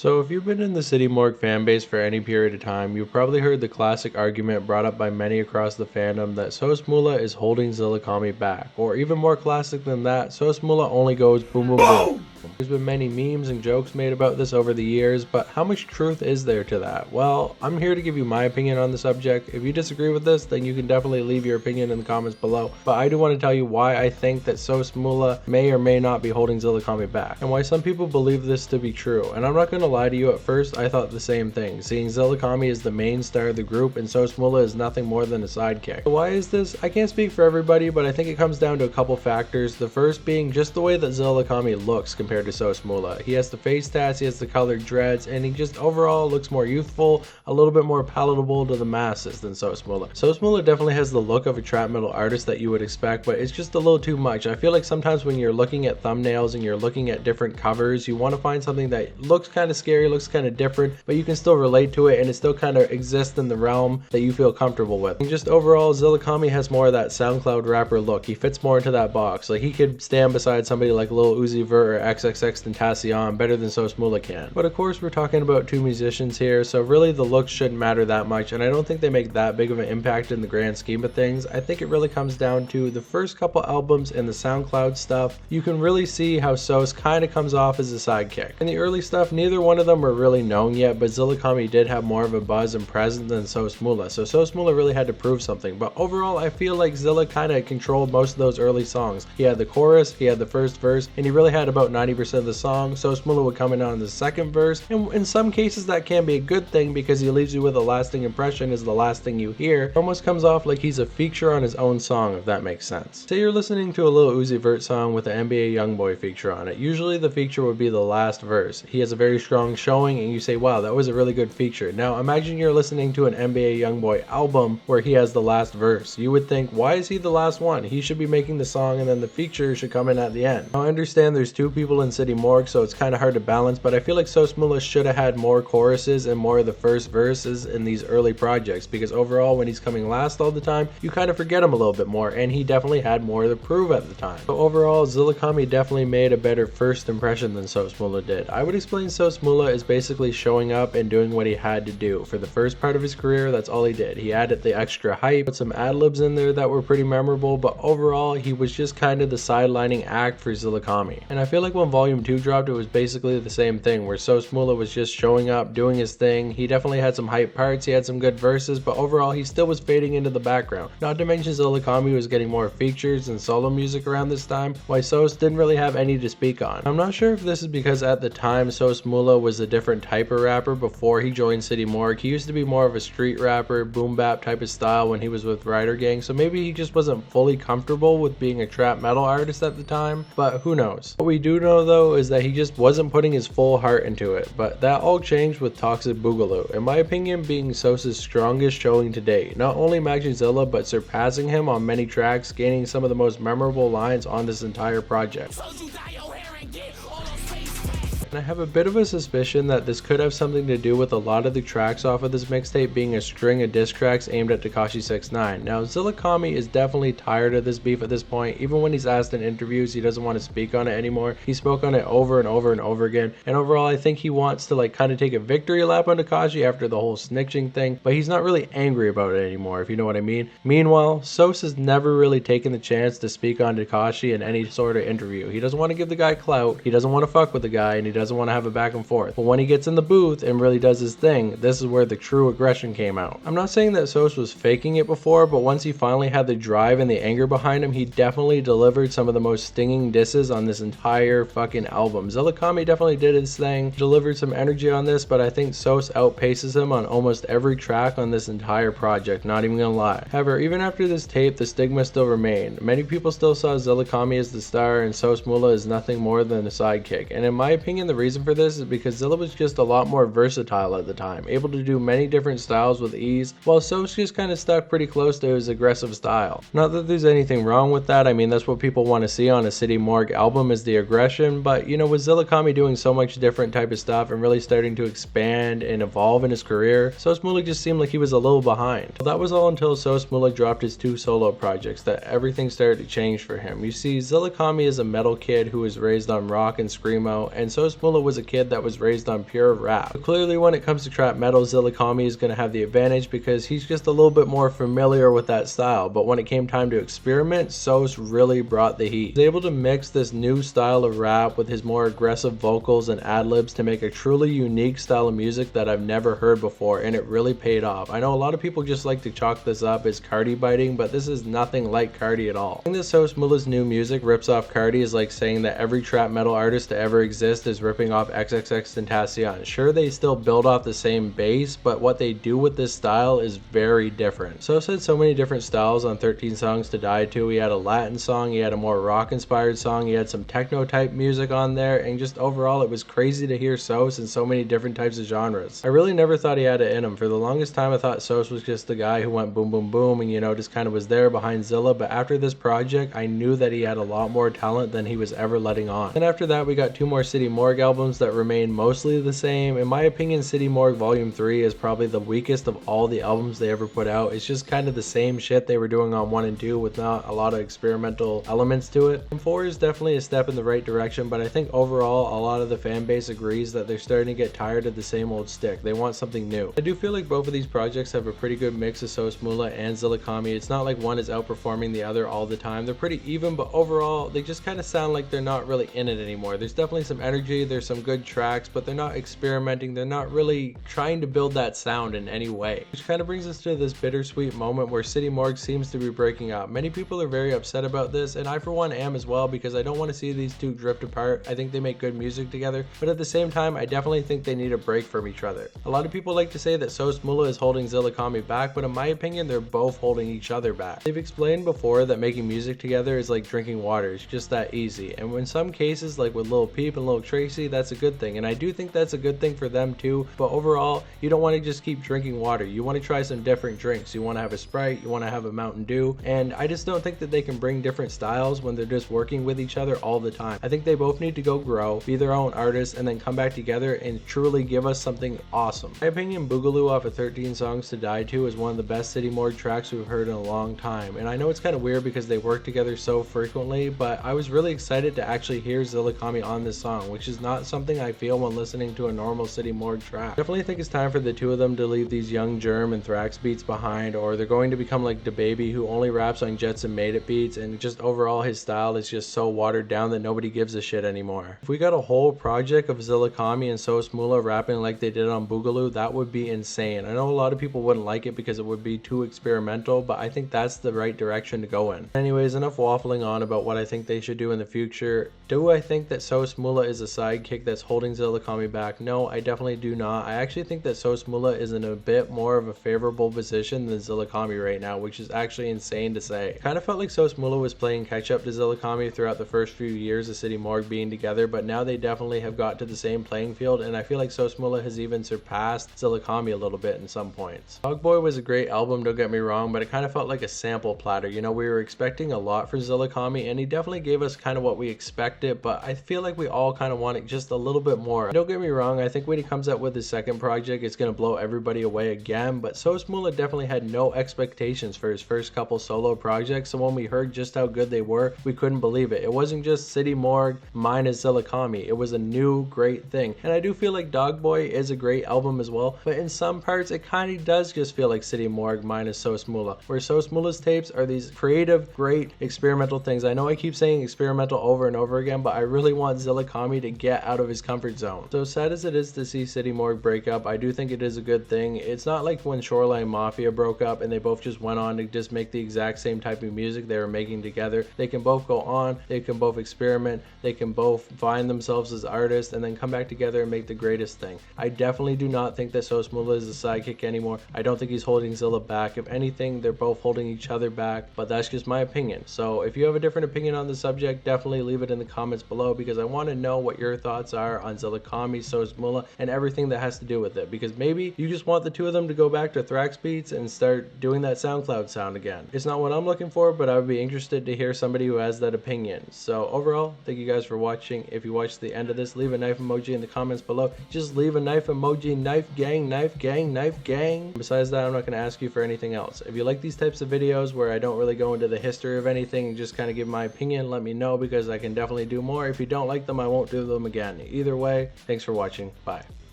So if you've been in the City Morgue fanbase for any period of time, you've probably heard the classic argument brought up by many across the fandom that SosMula is holding Zillakami back, or even more classic than that, SosMula only goes boom boom boom. There's been many memes and jokes made about this over the years, but how much truth is there to that? Well, I'm here to give you my opinion on the subject. If you disagree with this, then you can definitely leave your opinion in the comments below, but I do want to tell you why I think that SosMula may or may not be holding Zillakami back, and why some people believe this to be true. And I'm not going to lie to you, at first I thought the same thing, seeing Zillakami is the main star of the group and SosMula is nothing more than a sidekick. So why is this? I can't speak for everybody, but I think it comes down to a couple factors. The first being just the way that Zillakami looks compared to SosMula. He has the face tats, he has the colored dreads, and he just overall looks more youthful, a little bit more palatable to the masses than SosMula. SosMula definitely has the look of a trap metal artist that you would expect, but it's just a little too much. I feel like sometimes when you're looking at thumbnails and you're looking at different covers, you want to find something that looks kind of scary, looks kind of different, but you can still relate to it and it still kind of exists in the realm that you feel comfortable with. And just overall, Zillakami has more of that SoundCloud rapper look. He fits more into that box. Like, he could stand beside somebody like Lil Uzi Vert or XXXTentacion better than SosMula can. But of course, we're talking about two musicians here, so really the looks shouldn't matter that much, and I don't think they make that big of an impact in the grand scheme of things. I think it really comes down to the first couple albums and the SoundCloud stuff. You can really see how Sos kind of comes off as a sidekick. In the early stuff, neither one of them were really known yet, but Zillakami did have more of a buzz and presence than SosMula, so SosMula really had to prove something. But overall, I feel like Zilla kind of controlled most of those early songs. He had the chorus, he had the first verse, and he really had about 90% of the song. SosMula would come in on the second verse, and in some cases that can be a good thing because he leaves you with a lasting impression as the last thing you hear. It almost comes off like he's a feature on his own song, if that makes sense. Say you're listening to a Lil Uzi Vert song with an NBA Youngboy feature on it. Usually the feature would be the last verse. He has a very strong showing and you say, wow, that was a really good feature. Now imagine you're listening to an NBA Youngboy album where he has the last verse. You would think, why is he the last one? He should be making the song and then the feature should come in at the end. Now I understand there's two people in City Morgue, so it's kind of hard to balance, but I feel like SosMula should have had more choruses and more of the first verses in these early projects, because overall when he's coming last all the time, you kind of forget him a little bit more, and he definitely had more to prove at the time. So overall, Zillakami definitely made a better first impression than SosMula did. I would explain SosMula as basically showing up and doing what he had to do. For the first part of his career, that's all he did. He added the extra hype, put some ad-libs in there that were pretty memorable, but overall he was just kind of the sidelining act for Zillakami. And I feel like when Volume 2 dropped, it was basically the same thing, where SosMula was just showing up, doing his thing. He definitely had some hype parts, he had some good verses, but overall he still was fading into the background. Not to mention Zillakami was getting more features and solo music around this time, while Sos didn't really have any to speak on. I'm not sure if this is because at the time SosMula was a different type of rapper before he joined City Morgue. He used to be more of a street rapper, boom bap type of style when he was with Rider Gang, so maybe he just wasn't fully comfortable with being a trap metal artist at the time, but who knows. What we do know though is that he just wasn't putting his full heart into it, but that all changed with Toxic Boogaloo, in my opinion being Sos's strongest showing to date, not only matching Zilla but surpassing him on many tracks, gaining some of the most memorable lines on this entire project. I have a bit of a suspicion that this could have something to do with a lot of the tracks off of this mixtape being a string of diss tracks aimed at Tekashi 6ix9ine. Now Zillakami is definitely tired of this beef at this point. Even when he's asked in interviews, he doesn't want to speak on it anymore. He spoke on it over and over and over again, and overall I think he wants to like kind of take a victory lap on Tekashi after the whole snitching thing, but he's not really angry about it anymore, if you know what I mean. Meanwhile, Sos has never really taken the chance to speak on Tekashi in any sort of interview. He doesn't want to give the guy clout, he doesn't want to fuck with the guy, and he doesn't want to have a back and forth. But when he gets in the booth and really does his thing, this is where the true aggression came out. I'm not saying that Sos was faking it before, but once he finally had the drive and the anger behind him, he definitely delivered some of the most stinging disses on this entire fucking album. Zillakami definitely did his thing, delivered some energy on this, but I think Sos outpaces him on almost every track on this entire project, not even gonna lie. However, even after this tape, the stigma still remained. Many people still saw Zillakami as the star and SosMula as nothing more than a sidekick, and in my opinion the reason for this is because Zilla was just a lot more versatile at the time, able to do many different styles with ease, while Sos just kind of stuck pretty close to his aggressive style. Not that there's anything wrong with that, I mean that's what people want to see on a City Morgue album is the aggression, but you know, with Zillakami doing so much different type of stuff and really starting to expand and evolve in his career, SosMula just seemed like he was a little behind. Well, that was all until SosMula dropped his two solo projects that everything started to change for him. You see, Zillakami is a metal kid who was raised on rock and screamo, and SosMula SosMula was a kid that was raised on pure rap. But clearly when it comes to trap metal, Zillakami is going to have the advantage because he's just a little bit more familiar with that style. But when it came time to experiment, Sos really brought the heat. He was able to mix this new style of rap with his more aggressive vocals and ad-libs to make a truly unique style of music that I've never heard before, and it really paid off. I know a lot of people just like to chalk this up as Cardi biting, but this is nothing like Cardi at all. I think that SosMula's new music rips off Cardi is like saying that every trap metal artist to ever exist is ripping off XXXTentacion. Sure, they still build off the same base, but what they do with this style is very different. Sos had so many different styles on 13 Songs to Die To. He had a Latin song, he had a more rock inspired song, he had some techno type music on there, and just overall it was crazy to hear Sos in so many different types of genres. I really never thought he had it in him. For the longest time I thought Sos was just the guy who went boom boom boom and just kind of was there behind Zilla, but after this project I knew that he had a lot more talent than he was ever letting on. And after that we got 2 more City Morgue albums that remain mostly the same. In my opinion, City Morgue Volume 3 is probably the weakest of all the albums they ever put out. It's just kind of the same shit they were doing on 1 and 2 with not a lot of experimental elements to it. And 4 is definitely a step in the right direction, but I think overall a lot of the fan base agrees that they're starting to get tired of the same old stick. They want something new. I do feel like both of these projects have a pretty good mix of SosMula and Zillakami. It's not like one is outperforming the other all the time. They're pretty even, but overall they just kind of sound like they're not really in it anymore. There's definitely some energy, there's some good tracks, but they're not experimenting. They're not really trying to build that sound in any way. Which kind of brings us to this bittersweet moment where City Morgue seems to be breaking up. Many people are very upset about this, and I for one am as well, because I don't want to see these two drift apart. I think they make good music together, but at the same time I definitely think they need a break from each other. A lot of people like to say that SosMula is holding Zillakami back, but in my opinion they're both holding each other back. They've explained before that making music together is like drinking water. It's just that easy, and in some cases like with Lil Peep and Lil Tracy, that's a good thing, and I do think that's a good thing for them too, but overall you don't want to just keep drinking water. You want to try some different drinks. You want to have a Sprite, you want to have a Mountain Dew, and I just don't think that they can bring different styles when they're just working with each other all the time. I think they both need to go grow, be their own artists, and then come back together and truly give us something awesome. In my opinion, Boogaloo off of 13 Songs to Die To is one of the best City Morgue tracks we've heard in a long time, and I know it's kind of weird because they work together so frequently, but I was really excited to actually hear Zillakami on this song, which is not something I feel when listening to a normal City Morgue track. Definitely think it's time for the two of them to leave these young Germ and Thrax beats behind, or they're going to become like DaBaby, who only raps on Jets and Made It beats, and just overall his style is just so watered down that nobody gives a shit anymore. If we got a whole project of Zillakami and SosMula rapping like they did on Boogaloo, that would be insane. I know a lot of people wouldn't like it because it would be too experimental, but I think that's the right direction to go in. Anyways, enough waffling on about what I think they should do in the future. Do I think that SosMula is a sidekick that's holding Zillakami back? No, I definitely do not. I actually think that SosMula is in a bit more of a favorable position than Zillakami right now, which is actually insane to say. Kind of felt like SosMula was playing catch up to Zillakami throughout the first few years of City Morgue being together, but now they definitely have got to the same playing field, and I feel like SosMula has even surpassed Zillakami a little bit in some points. Dogboy was a great album, don't get me wrong, but it kind of felt like a sample platter. We were expecting a lot for Zillakami, and he definitely gave us kind of what we expected, but I feel like we all kind of wanted just a little bit more. Don't get me wrong, I think when he comes out with his second project, it's going to blow everybody away again, but SosMula definitely had no expectations for his first couple solo projects, so when we heard just how good they were, we couldn't believe it. It wasn't just City Morgue minus Zillakami, it was a new great thing, and I do feel like Dogboy is a great album as well, but in some parts it kind of does just feel like City Morgue minus SosMula, where SosMula's tapes are these creative, great, experimental things. I know I keep saying experimental over and over again, but I really want Zillakami to get out of his comfort zone. So sad as it is to see City Morgue break up, I do think it is a good thing. It's not like when Shoreline Mafia broke up and they both just went on to just make the exact same type of music they were making together. They can both go on, they can both experiment, they can both find themselves as artists and then come back together and make the greatest thing. I definitely do not think that SosMula is a sidekick anymore. I don't think he's holding Zilla back. If anything, they're both holding each other back, but that's just my opinion. So if you have a different opinion on the subject, definitely leave it in the comments below, because I want to know what your thoughts are on Zillakami, SosMula, and everything that has to do with it, because maybe you just want the two of them to go back to Thrax beats and start doing that SoundCloud sound again. It's not what I'm looking for, but I would be interested to hear somebody who has that opinion. So overall, thank you guys for watching. If you watched the end of this, leave a knife emoji in the comments below. Just leave a knife emoji, knife gang, knife gang, knife gang. Besides that, I'm not going to ask you for anything else. If you like these types of videos where I don't really go into the history of anything and just kind of give my opinion, let me know, because I can definitely do more. If you don't like them, I won't do them welcome again. Either way, thanks for watching. Bye.